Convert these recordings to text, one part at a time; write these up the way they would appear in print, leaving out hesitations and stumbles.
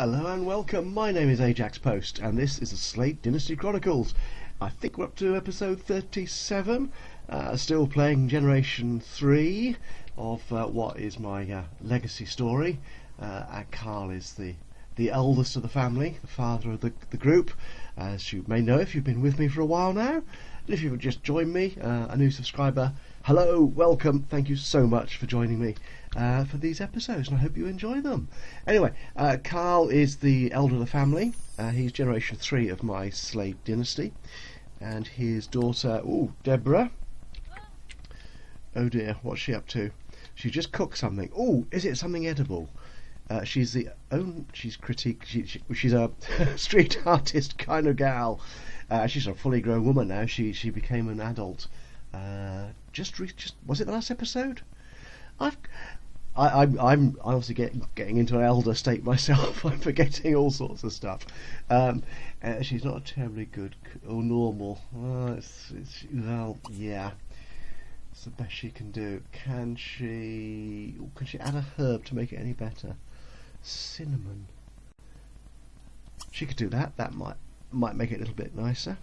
Hello and welcome, my name is Ajaxpost and this is the Slate Dynasty Chronicles. I think we're up to episode 37, still playing Generation 3 of what is my legacy story. Carl is the eldest of the family, the father of the group, as you may know if you've been with me for a while now. And if you've just joined me, a new subscriber, hello, welcome, thank you so much for joining me for these episodes, and I hope you enjoy them. Anyway, Carl is the elder of the family. He's generation 3 of my slave dynasty, and his daughter, Deborah. Oh dear, what's she up to? She just cooked something. Is it something edible? She's a street artist kind of gal. She's a fully grown woman now. She became an adult. Just was it the last episode? I'm obviously getting into an elder state myself. I'm forgetting all sorts of stuff. She's not a terribly good or normal. Yeah, it's the best she can do. Can she add a herb to make it any better? Cinnamon. She could do that. That might make it a little bit nicer.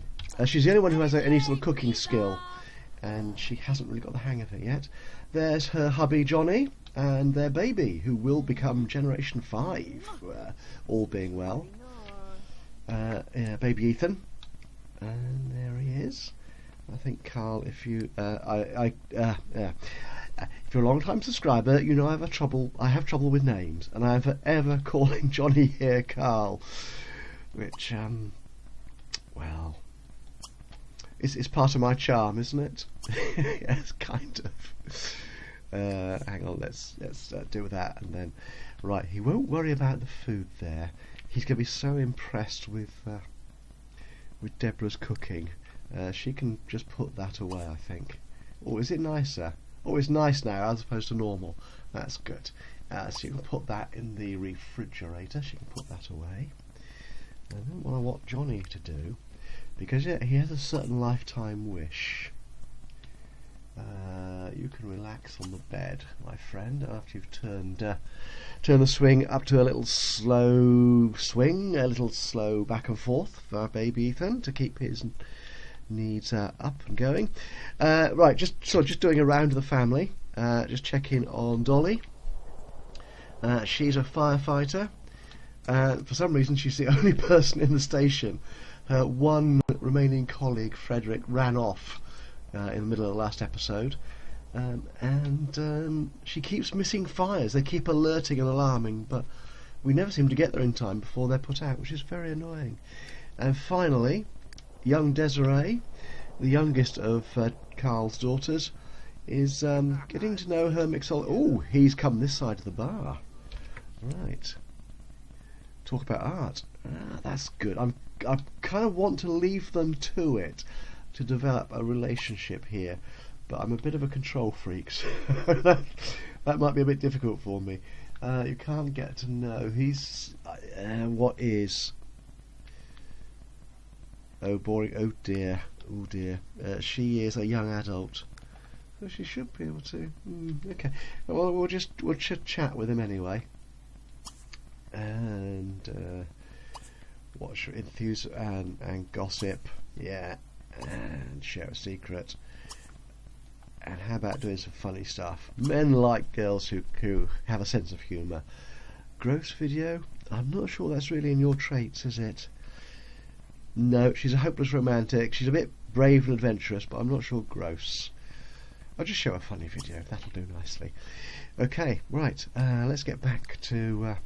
She's the only one who has any sort of cooking skill, and she hasn't really got the hang of it yet. There's her hubby Johnny and their baby, who will become Generation 5, all being well. Baby Ethan, and there he is. I think Carl, if you if you're a long time subscriber, you know I have trouble with names, and I am forever calling Johnny here Carl, which well, it's part of my charm, isn't it? Yes, kind of. Hang on, let's deal with that, and then right. He won't worry about the food there. He's going to be so impressed with Deborah's cooking. She can just put that away, I think. Is it nicer? It's nice now as opposed to normal. That's good. So you can put that in the refrigerator. She can put that away. I don't want Johnny to do, because he has a certain lifetime wish. You can relax on the bed, my friend, after you've turned the swing up to a little slow swing, a little slow back and forth for baby Ethan to keep his needs up and going. Right, just doing a round of the family, just checking on Dolly. She's a firefighter. For some reason she's the only person in the station. Her one remaining colleague, Frederick, ran off in the middle of the last episode, and she keeps missing fires. They keep alerting and alarming, but we never seem to get there in time before they're put out, which is very annoying. And finally, young Desirée, the youngest of Carl's daughters, is getting to know her mixologist. He's come this side of the bar. Right. Talk about art. That's good. I kind of want to leave them to it, to develop a relationship here, but I'm a bit of a control freak, so that might be a bit difficult for me. You can't get to know. He's what is? Oh, boring. Oh dear. Oh dear. She is a young adult, so she should be able to. Okay. Well, we'll chat with him anyway. And watch your enthusiasm and gossip. Yeah. And share a secret. And how about doing some funny stuff? Men like girls who have a sense of humour. Gross video? I'm not sure that's really in your traits, is it? No, she's a hopeless romantic. She's a bit brave and adventurous, but I'm not sure gross. I'll just show a funny video. That'll do nicely. Okay, right. Let's get back to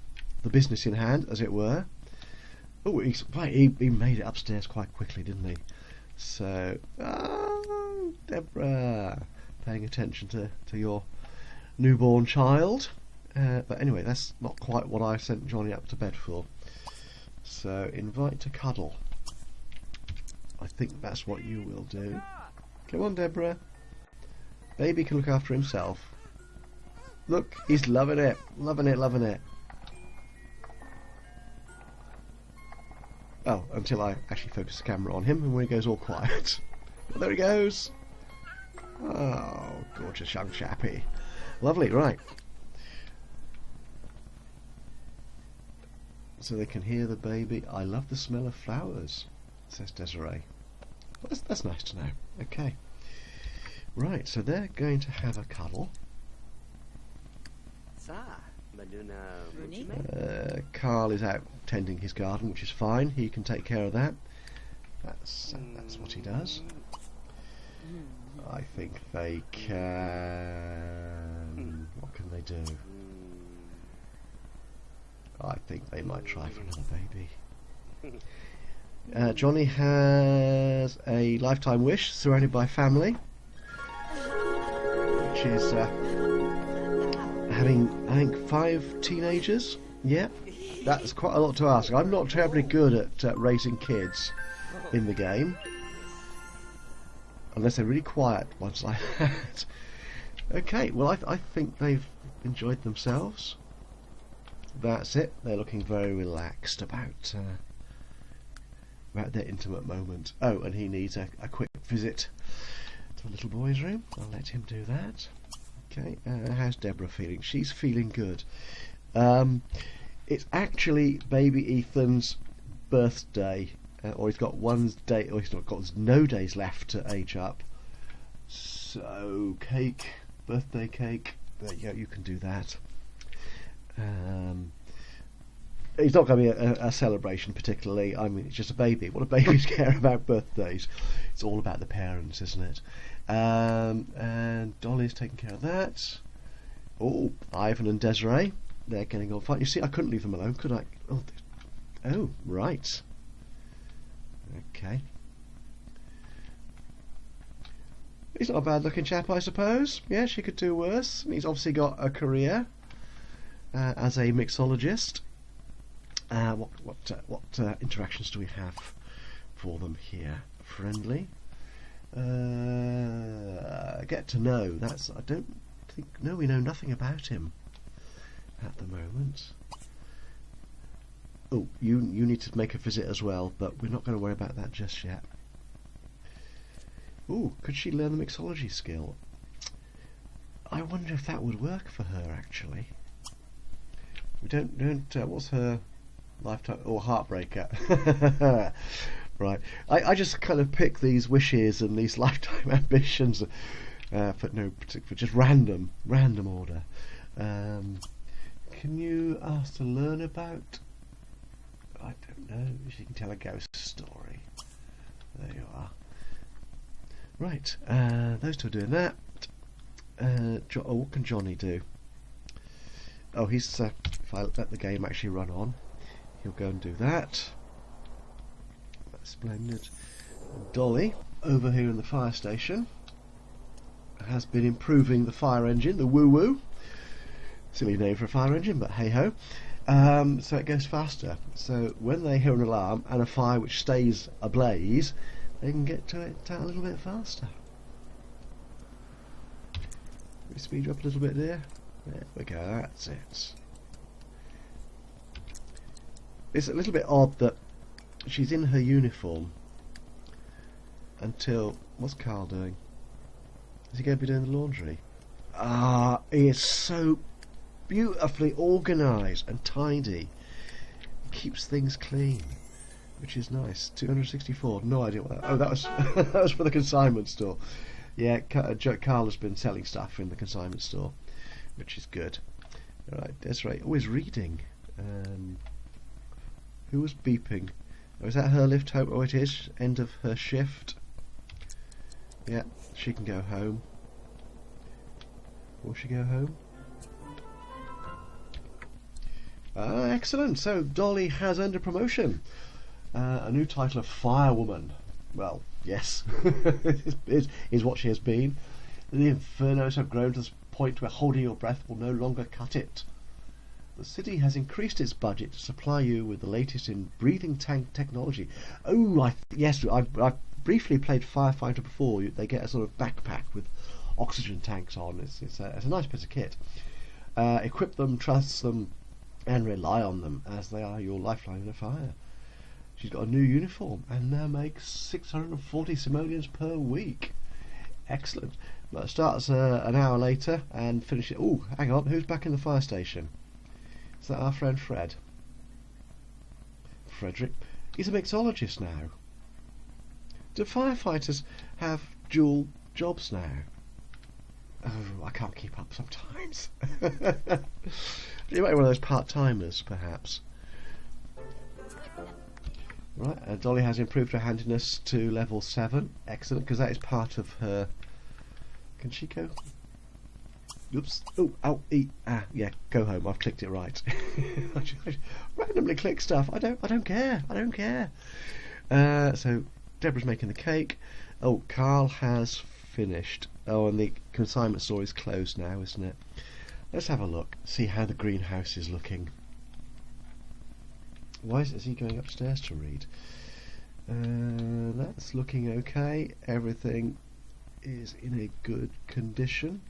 the business in hand, as it were. He made it upstairs quite quickly, didn't he? So, Deborah, paying attention to your newborn child. But anyway, that's not quite what I sent Johnny up to bed for. So, invite to cuddle. I think that's what you will do. Come on, Deborah. Baby can look after himself. Look, he's loving it. Loving it, loving it. Oh, until I actually focus the camera on him, and when he goes all quiet. There he goes. Oh, gorgeous young chappy. Lovely, right. so they can hear the baby. I love the smell of flowers, says Desiree. Well, that's nice to know. Okay. Right, so they're going to have a cuddle. Carl is out tending his garden, which is fine. He can take care of that. That's what he does. I think they can... What can they do? I think they might try for another baby. Johnny has a lifetime wish, surrounded by family, which is having, I think, 5 teenagers. Yeah, that's quite a lot to ask. I'm not terribly good at raising kids in the game, unless they're really quiet ones like that. Okay, well, I think they've enjoyed themselves. That's it. They're looking very relaxed about their intimate moment. Oh, and he needs a quick visit to the little boy's room. I'll let him do that. Okay, how's Deborah feeling? She's feeling good. It's actually baby Ethan's birthday, or he's got one day, or he's not got no days left to age up. So cake, birthday cake. There you go. You can do that. It's not going to be a celebration particularly. I mean, it's just a baby. What do babies care about birthdays? It's all about the parents, isn't it? And Dolly's taking care of that. Oh, Ivan and Desiree, they're getting on fine. You see, I couldn't leave them alone, could I? Oh, right. Okay. He's not a bad-looking chap, I suppose. Yeah, she could do worse. He's obviously got a career as a mixologist. What interactions do we have for them here? Friendly. Get to know. That's. I don't think. No, we know nothing about him at the moment. Oh, you need to make a visit as well, but we're not going to worry about that just yet. Ooh, could she learn the mixology skill? I wonder if that would work for her actually. We don't. What's her lifetime or heartbreaker? Right. I just kind of pick these wishes and these lifetime ambitions for no particular, just random order. Can you ask to learn about? I don't know. She can tell a ghost story. There you are. Right. Those two are doing that. What can Johnny do? Oh, he's. If I let the game actually run on, he'll go and do that. That's splendid. And Dolly, over here in the fire station, has been improving the fire engine, the woo-woo. Silly name for a fire engine, but hey-ho. So it goes faster. So when they hear an alarm and a fire which stays ablaze, they can get to it a little bit faster. Let me speed you up a little bit there. There we go, that's it. It's a little bit odd that she's in her uniform until... What's Carl doing? Is he going to be doing the laundry? He is so beautifully organised and tidy. He keeps things clean, which is nice. 264, no idea what that... Oh, that was, that was for the consignment store. Yeah, Carl has been selling stuff in the consignment store, which is good. Alright, Desiree, always reading. Who was beeping? Oh, is that her lift home? Oh, it is. End of her shift. Yeah, she can go home. Will she go home? Excellent. So Dolly has earned a promotion. A new title of firewoman. Well, yes, is what she has been. The infernos have grown to the point where holding your breath will no longer cut it. The city has increased its budget to supply you with the latest in breathing tank technology. Oh, yes, I've briefly played Firefighter before. They get a sort of backpack with oxygen tanks on. It's a nice piece of kit. Equip them, trust them, and rely on them, as they are your lifeline in a fire. She's got a new uniform and now makes 640 simoleons per week. Excellent. Well, it starts an hour later and finishes... Oh, hang on, who's back in the fire station? Is that our friend Fred? Frederick. He's a mixologist now. Do firefighters have dual jobs now? Oh, I can't keep up sometimes. You might be one of those part-timers, perhaps. Right, Dolly has improved her handiness to level 7. Excellent, because that is part of her... Can she go? Oops. Oh, ow, yeah, go home. I've clicked it right. I randomly click stuff. I don't care. I don't care. So Deborah's making the cake. Oh, Carl has finished. Oh, and the consignment store is closed now, isn't it? Let's have a look. See how the greenhouse is looking. Why is he going upstairs to read? That's looking okay. Everything is in a good condition.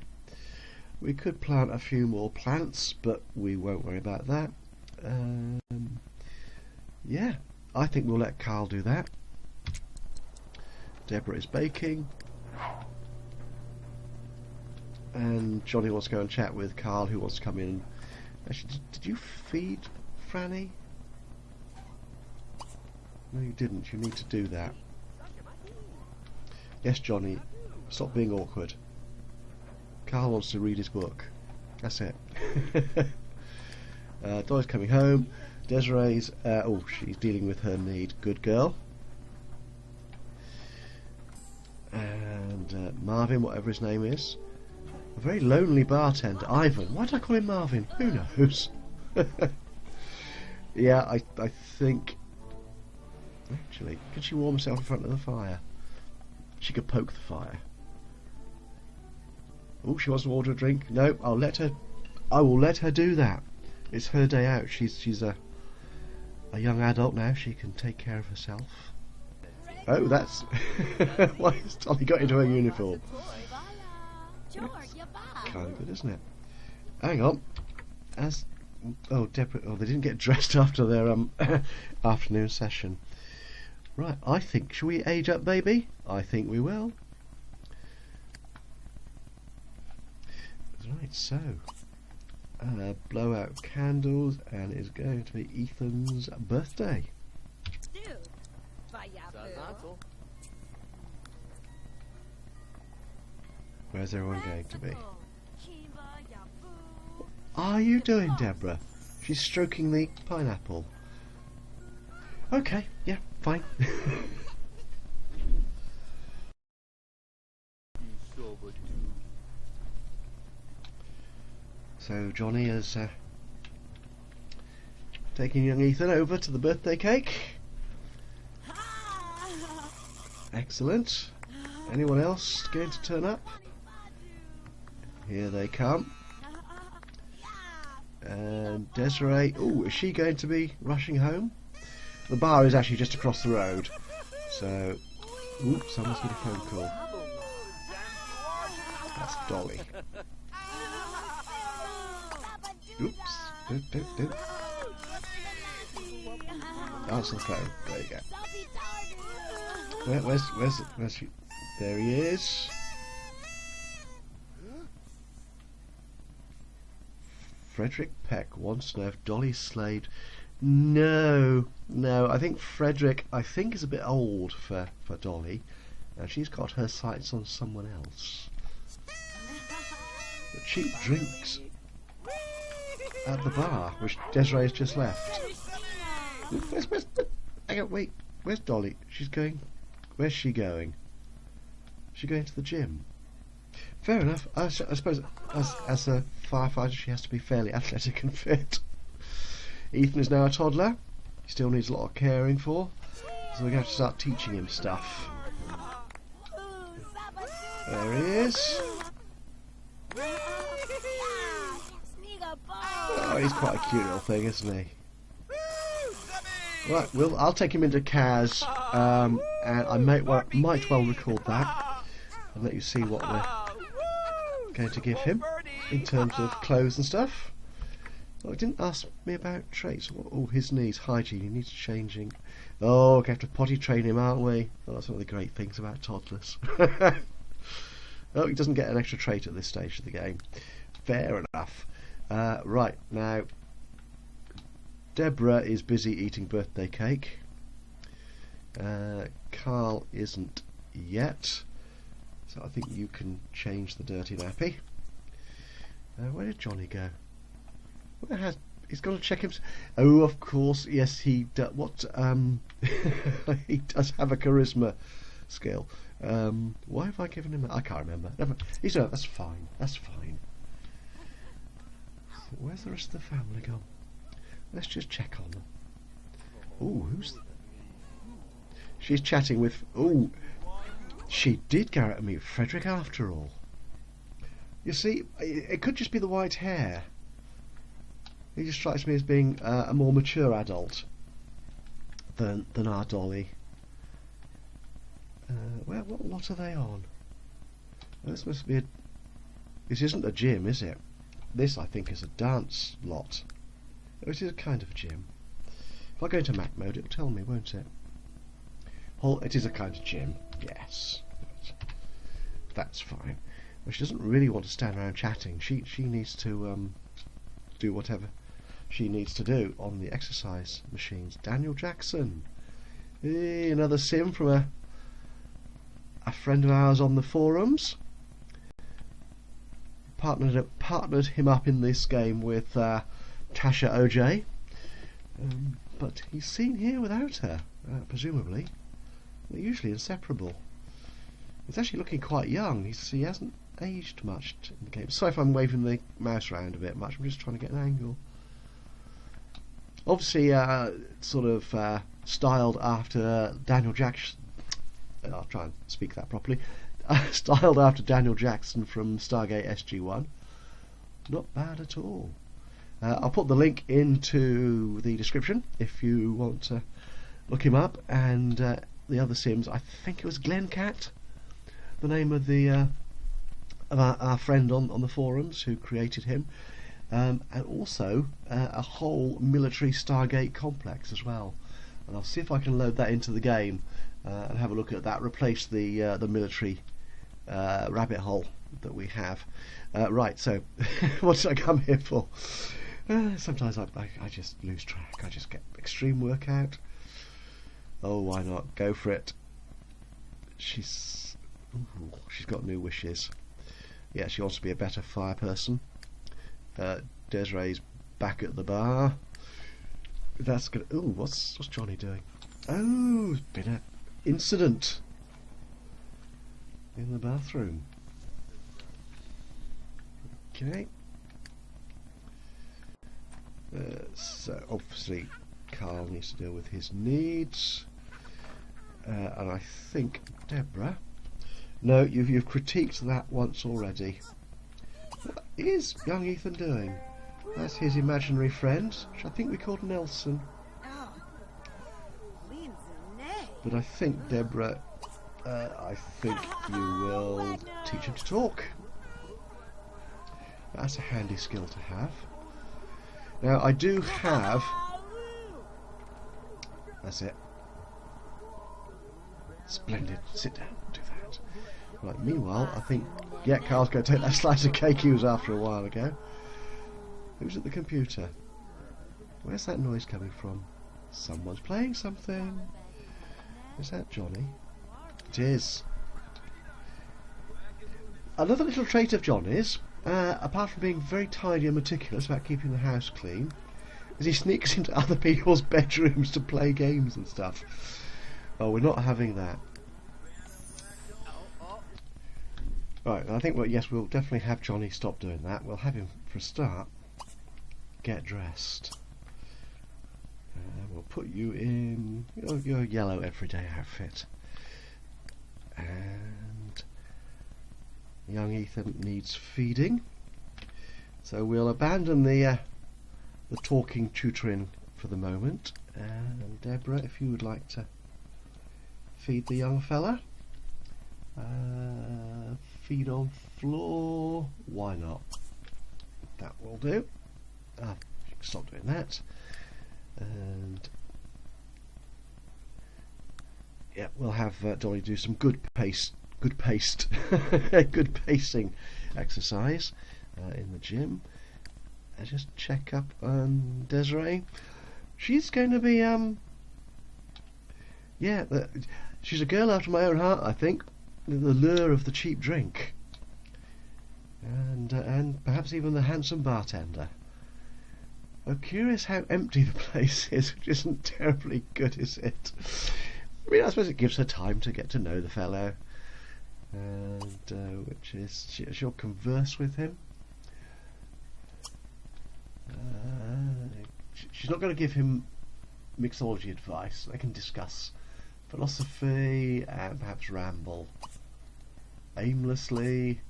We could plant a few more plants, but we won't worry about that. Yeah, I think we'll let Carl do that. Deborah is baking. And Johnny wants to go and chat with Carl, who wants to come in. Actually, did you feed Franny? No, you didn't. You need to do that. Yes, Johnny. Stop being awkward. Carl wants to read his book. That's it. Dolly's coming home. Desiree's... oh, she's dealing with her need. Good girl. And Marvin, whatever his name is. A very lonely bartender. Ivan. Why did I call him Marvin? Who knows? Yeah, I think... Actually, could she warm herself in front of the fire? She could poke the fire. Oh, she wants to order a drink. No, I'll let her. I will let her do that. It's her day out. She's a young adult now. She can take care of herself. Oh, that's why has Dolly got into her uniform? Kind of good, isn't it? Hang on. Deborah. Oh, they didn't get dressed after their afternoon session. Right, I think, shall we age up, baby? I think we will. Right, so blow out candles, and it's going to be Ethan's birthday. Where's everyone going to be? What are you doing, Deborah? She's stroking the pineapple. Okay, yeah, fine. So Johnny is taking young Ethan over to the birthday cake. Excellent. Anyone else going to turn up? Here they come. And Desiree, oh, is she going to be rushing home? The bar is actually just across the road. So, ooh, someone's got a phone call. That's Dolly. Oops. Don't. Answer the phone. There you go. Where's she? There he is. Frederick Peck wants to know if Dolly's slaved. No. I think Frederick, is a bit old for Dolly. And she's got her sights on someone else. The cheap drinks at the bar, which Desiree has just left. Where's Dolly? She's going... Where's she going? She's going to the gym. Fair enough. I suppose as a firefighter she has to be fairly athletic and fit. Ethan is now a toddler. He still needs a lot of caring for. So we're going to have to start teaching him stuff. There he is. Oh, he's quite a cute little thing, isn't he? Right, I'll take him into Kaz, and I might well record that and let you see what we're going to give him in terms of clothes and stuff. Oh, he didn't ask me about traits. Oh, his knees, hygiene, he needs changing. Oh, we have to potty train him, aren't we? Oh, that's one of the great things about toddlers. Oh, he doesn't get an extra trait at this stage of the game. Fair enough. Right, now, Deborah is busy eating birthday cake. Carl isn't yet, so I think you can change the dirty nappy. Where did Johnny go? He's got to check him. Oh, of course, yes, he does. He does have a charisma skill. Why have I given him? I can't remember. Never. He's that's fine. That's fine. Where's the rest of the family gone? Let's just check on them. Oh, who's? She's chatting with. Oh, she did go out to meet Frederick after all. You see, it could just be the white hair. He just strikes me as being a more mature adult than our Dolly. What lot are they on? This must be this isn't a gym, is it? This, I think, is a dance lot. Oh, it is a kind of a gym. If I go into Mac mode, it'll tell me, won't it? It is a kind of gym. Yes. That's fine. Well, she doesn't really want to stand around chatting. She needs to do whatever she needs to do on the exercise machines. Daniel Jackson. Hey, another sim from a friend of ours on the forums. Partnered him up in this game with Tasha OJ. But he's seen here without her, presumably. They're usually inseparable. He's actually looking quite young. He hasn't aged much in the game. Sorry if I'm waving the mouse around a bit much. I'm just trying to get an angle. Obviously, sort of styled after Daniel Jackson. I'll try and speak that properly. Styled after Daniel Jackson from Stargate SG-1. Not bad at all. I'll put the link into the description if you want to look him up. And the other Sims, I think it was Glencat, the name of the of our friend on the forums who created him, and also a whole military Stargate complex as well. And I'll see if I can load that into the game and have a look at that. Replace the military rabbit hole that we have. Right, so what did I come here for? Sometimes I just lose track. I just get extreme workout. Oh, why not? Go for it. She's got new wishes. Yeah, she wants to be a better fire person. Desiree's back at the bar. That's good. Ooh, what's Johnny doing? Oh, been an incident in the bathroom. Okay. So obviously Carl needs to deal with his needs, and I think Deborah. No, you've critiqued that once already. What is young Ethan doing? That's his imaginary friend, which I think we called Nelson. But I think Deborah, I think you will teach him to talk. That's a handy skill to have. Now I do have. That's it. Splendid. Sit down. Do that. Right. Meanwhile, I think Carl's going to take that slice of cake he was after a while ago. Who's at the computer? Where's that noise coming from? Someone's playing something. Is that Johnny? It is. Another little trait of Johnny's, apart from being very tidy and meticulous about keeping the house clean, is he sneaks into other people's bedrooms to play games and stuff. Oh, we're not having that. Right, I think we'll definitely have Johnny stop doing that. We'll have him, for a start, get dressed. We'll put you in your yellow everyday outfit. And young Ethan needs feeding. So we'll abandon the talking tutoring for the moment. And Deborah, if you would like to feed the young fella. Feed on floor. Why not? That will do. You can stop doing that. And yeah, we'll have Dolly do some good pacing exercise in the gym. And just check up on Desiree. she's going to be yeah, she's a girl after my own heart, I think. The lure of the cheap drink, and perhaps even the handsome bartender. I'm curious how empty the place is, which isn't terribly good, is it? I mean, I suppose it gives her time to get to know the fellow, and which is she'll converse with him. She's not going to give him mixology advice. They can discuss philosophy and perhaps ramble aimlessly.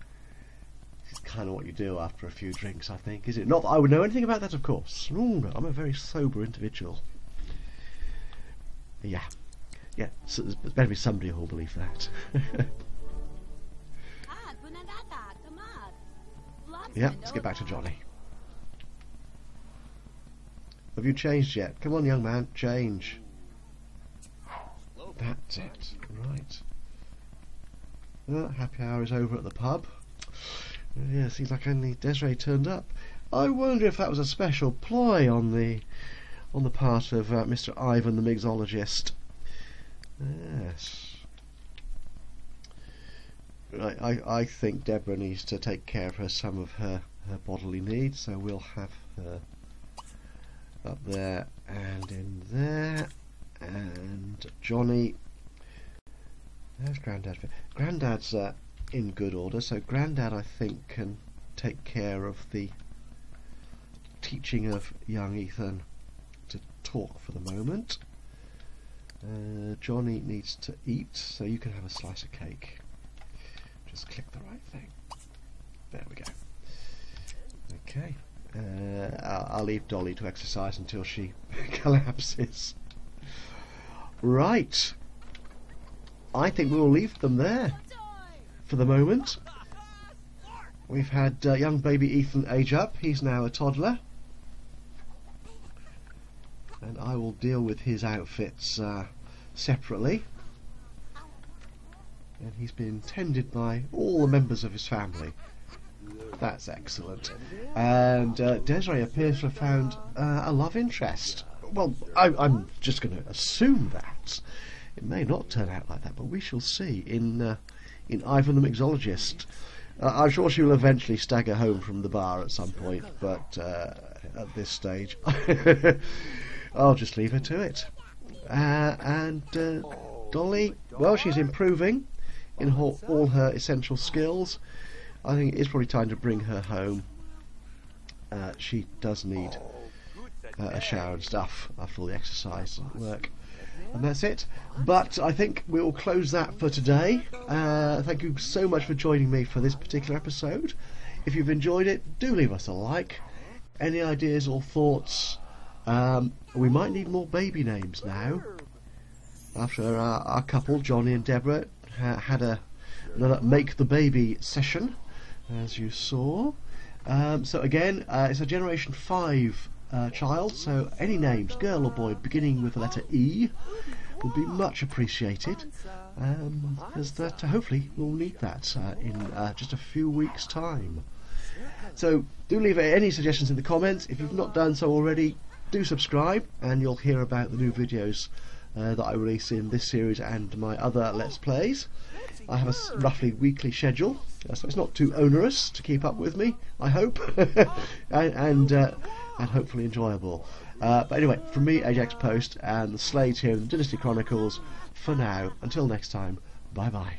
It's kind of what you do after a few drinks, I think, is it? Not that I would know anything about that, of course. Oh, no, I'm a very sober individual. Yeah. Yeah, so there's better be somebody who'll believe that. Yeah, let's get back to Johnny. Have you changed yet? Come on, young man, change. That's it. Right. Happy hour is over at the pub. Yeah, seems like only Desirée turned up. I wonder if that was a special ploy on the part of Mr. Ivan the mixologist. Yes. I think Deborah needs to take care of some of her bodily needs, so we'll have her up there and in there. And Johnny, there's Grandad. Grandad's in good order, so Grandad, I think, can take care of the teaching of young Ethan to talk for the moment. Johnny needs to eat, so you can have a slice of cake. Just click the right thing. There we go. Okay. I'll leave Dolly to exercise until she collapses. Right. I think we'll leave them there for the moment. We've had young baby Ethan age up. He's now a toddler. And I will deal with his outfits separately. And he's been tended by all the members of his family. That's excellent. And Desirée appears to have found a love interest. Well, I'm just going to assume that. It may not turn out like that, but we shall see in Ivan the Mixologist. I'm sure she will eventually stagger home from the bar at some point, but at this stage, I'll just leave her to it. And Dolly, well, she's improving in all her essential skills. I think it's probably time to bring her home. She does need a shower and stuff after all the exercise and work. And that's it. But I think we'll close that for today. Thank you so much for joining me for this particular episode. If you've enjoyed it, do leave us a like. Any ideas or thoughts? We might need more baby names now. After our couple, Johnny and Deborah, had another Make the Baby session, as you saw. So again, it's a Generation 5 child, so any names, girl or boy, beginning with the letter E, would be much appreciated, because that hopefully we'll need that in just a few weeks' time. So do leave any suggestions in the comments. If you've not done so already, do subscribe, and you'll hear about the new videos that I release in this series and my other Let's Plays. I have a roughly weekly schedule, so it's not too onerous to keep up with me, I hope, and hopefully enjoyable. But anyway, from me, Ajaxpost, and the Slades here in the Dynasty Chronicles, for now, until next time, bye bye.